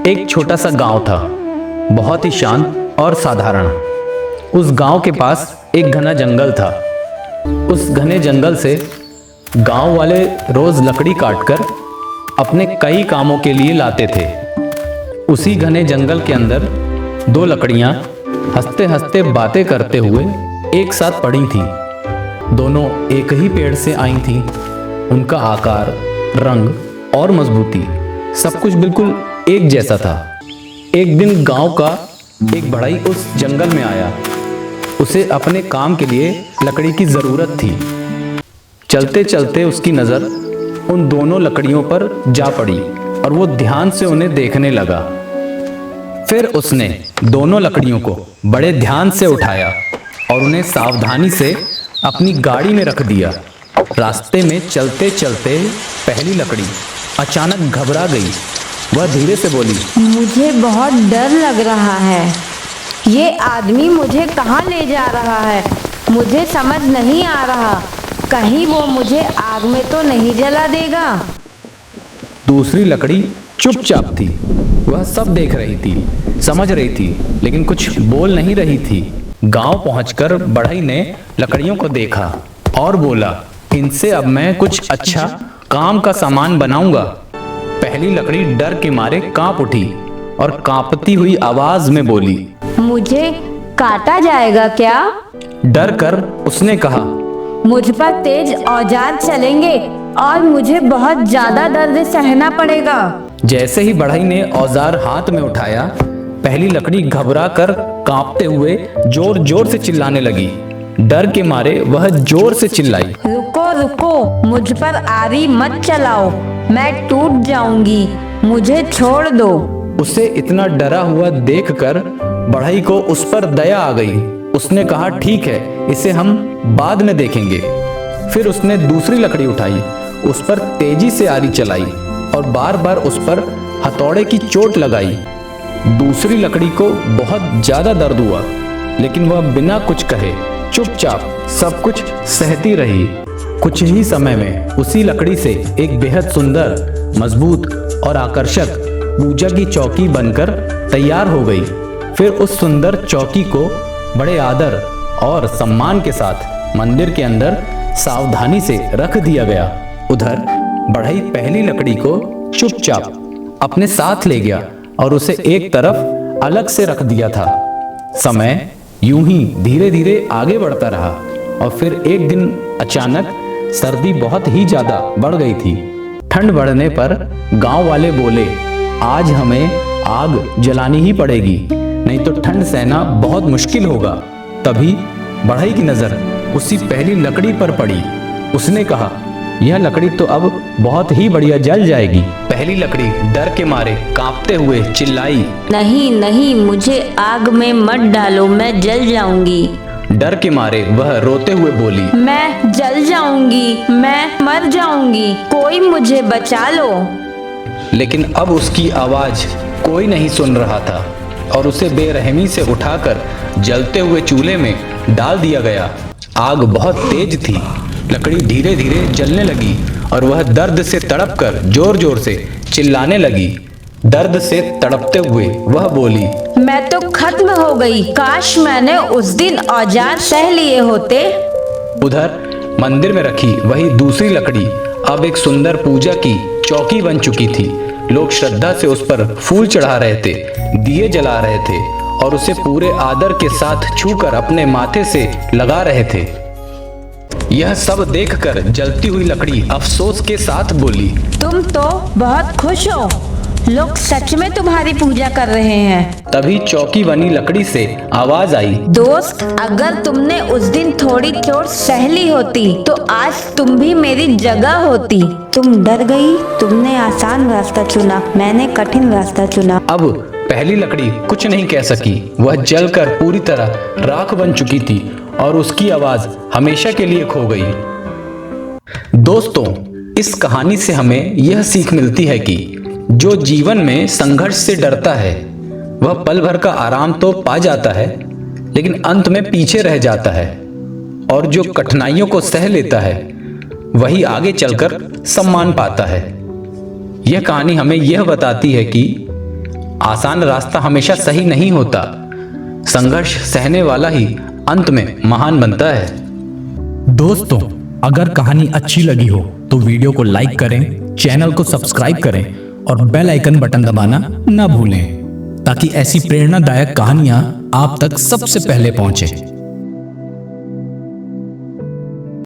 एक छोटा सा गांव था, बहुत ही शांत और साधारण। उस गांव के पास एक घना जंगल था। उस घने जंगल से गांव वाले रोज लकड़ी काटकर अपने कई कामों के लिए लाते थे। उसी घने जंगल के अंदर दो लकड़ियां हंसते हंसते बातें करते हुए एक साथ पड़ी थीं। दोनों एक ही पेड़ से आई थीं। उनका आकार, रंग और मजबूती सब कुछ बिल्कुल एक जैसा था। एक दिन गांव का एक बढ़ई उस जंगल में आया। उसे अपने काम के लिए लकड़ी की जरूरत थी। चलते चलते उसकी नजर उन दोनों लकड़ियों पर जा पड़ी और वो ध्यान से उन्हें देखने लगा। फिर उसने दोनों लकड़ियों को बड़े ध्यान से उठाया और उन्हें सावधानी से अपनी गाड़ी में रख दिया। रास्ते में चलते चलते पहली लकड़ी अचानक घबरा गई। वह धीरे से बोली, मुझे बहुत डर लग रहा है। ये आदमी मुझे कहाँ ले जा रहा है? मुझे समझ नहीं आ रहा। कहीं वो मुझे आग में तो नहीं जला देगा? दूसरी लकड़ी चुपचाप थी। वह सब देख रही थी, समझ रही थी, लेकिन कुछ बोल नहीं रही थी। गांव पहुंचकर बढ़ई ने लकड़ियों को देखा और बोला, इनसे अब मैं कुछ अच्छा काम का सामान बनाऊंगा। पहली लकड़ी डर के मारे कांप उठी और कांपती हुई आवाज में बोली, मुझे काटा जाएगा क्या? डर कर उसने कहा, मुझ पर तेज औजार चलेंगे और मुझे बहुत ज्यादा दर्द सहना पड़ेगा। जैसे ही बढ़ई ने औजार हाथ में उठाया, पहली लकड़ी घबरा कर कांपते हुए जोर जोर से चिल्लाने लगी। डर के मारे वह जोर से चिल्लाई, रुको रुको, मुझ पर आरी मत चलाओ, मैं टूट जाऊंगी, मुझे छोड़ दो। उसे इतना डरा हुआ देखकर बढ़ई को उस पर दया आ गई। उसने कहा, ठीक है, इसे हम बाद में देखेंगे। फिर उसने दूसरी लकड़ी उठाई, उस पर तेजी से आरी चलाई और बार बार उस पर हथौड़े की चोट लगाई। दूसरी लकड़ी को बहुत ज्यादा दर्द हुआ, लेकिन वह बिना कुछ कहे चुपचाप सब कुछ सहती रही। कुछ ही समय में उसी लकड़ी से एक बेहद सुंदर, मजबूत और आकर्षक पूजा की चौकी बनकर तैयार हो गई। फिर उस सुंदर चौकी को बड़े आदर और सम्मान के साथ मंदिर के अंदर सावधानी से रख दिया गया। उधर बढ़ई पहली लकड़ी को चुपचाप अपने साथ ले गया और उसे एक तरफ अलग से रख दिया था। समय यूं ही धीरे धीरे आगे बढ़ता रहा और फिर एक दिन अचानक सर्दी बहुत ही ज्यादा बढ़ गई थी। ठंड बढ़ने पर गांव वाले बोले, आज हमें आग जलानी ही पड़ेगी, नहीं तो ठंड सहना बहुत मुश्किल होगा। तभी बढ़ई की नजर उसी पहली लकड़ी पर पड़ी। उसने कहा, यह लकड़ी तो अब बहुत ही बढ़िया जल जाएगी। पहली लकड़ी डर के मारे कांपते हुए चिल्लाई, नहीं नहीं, मुझे आग में मत डालो, मैं जल जाऊंगी। डर के मारे वह रोते हुए बोली, मैं जल जाऊंगी, मैं मर जाऊंगी, कोई मुझे बचा लो। लेकिन अब उसकी आवाज कोई नहीं सुन रहा था और उसे बेरहमी से उठाकर जलते हुए चूल्हे में डाल दिया गया। आग बहुत तेज थी। लकड़ी धीरे धीरे जलने लगी और वह दर्द से तड़पकर जोर जोर से चिल्लाने लगी। दर्द से तड़पते हुए वह बोली, मैं तो खत्म हो गई, काश मैंने उस दिन औजार सह लिए होते। उधर मंदिर में रखी वही दूसरी लकड़ी अब एक सुंदर पूजा की चौकी बन चुकी थी। लोग श्रद्धा से उस पर फूल चढ़ा रहे थे, दिए जला रहे थे और उसे पूरे आदर के साथ छूकर अपने माथे से लगा रहे थे। यह सब देखकर जलती हुई लकड़ी अफसोस के साथ बोली, तुम तो बहुत खुश हो, लोग सच में तुम्हारी पूजा कर रहे हैं। तभी चौकी बनी लकड़ी से आवाज आई, दोस्त, अगर तुमने उस दिन थोड़ी चोट सह ली होती तो आज तुम भी मेरी जगह होती। तुम डर गई, तुमने आसान रास्ता चुना, मैंने कठिन रास्ता चुना। अब पहली लकड़ी कुछ नहीं कह सकी। वह जलकर पूरी तरह राख बन चुकी थी और उसकी आवाज हमेशा के लिए खो गई। दोस्तों, इस कहानी से हमें यह सीख मिलती है कि जो जीवन में संघर्ष से डरता है वह पल भर का आराम तो पा जाता है, लेकिन अंत में पीछे रह जाता है। और जो कठिनाइयों को सह लेता है वही आगे चलकर सम्मान पाता है। यह कहानी हमें यह बताती है कि आसान रास्ता हमेशा सही नहीं होता। संघर्ष सहने वाला ही अंत में महान बनता है। दोस्तों, अगर कहानी अच्छी लगी हो तो वीडियो को लाइक करें, चैनल को सब्सक्राइब करें और बेल आइकन बटन दबाना ना भूलें, ताकि ऐसी प्रेरणादायक कहानियां आप तक सबसे पहले पहुंचे।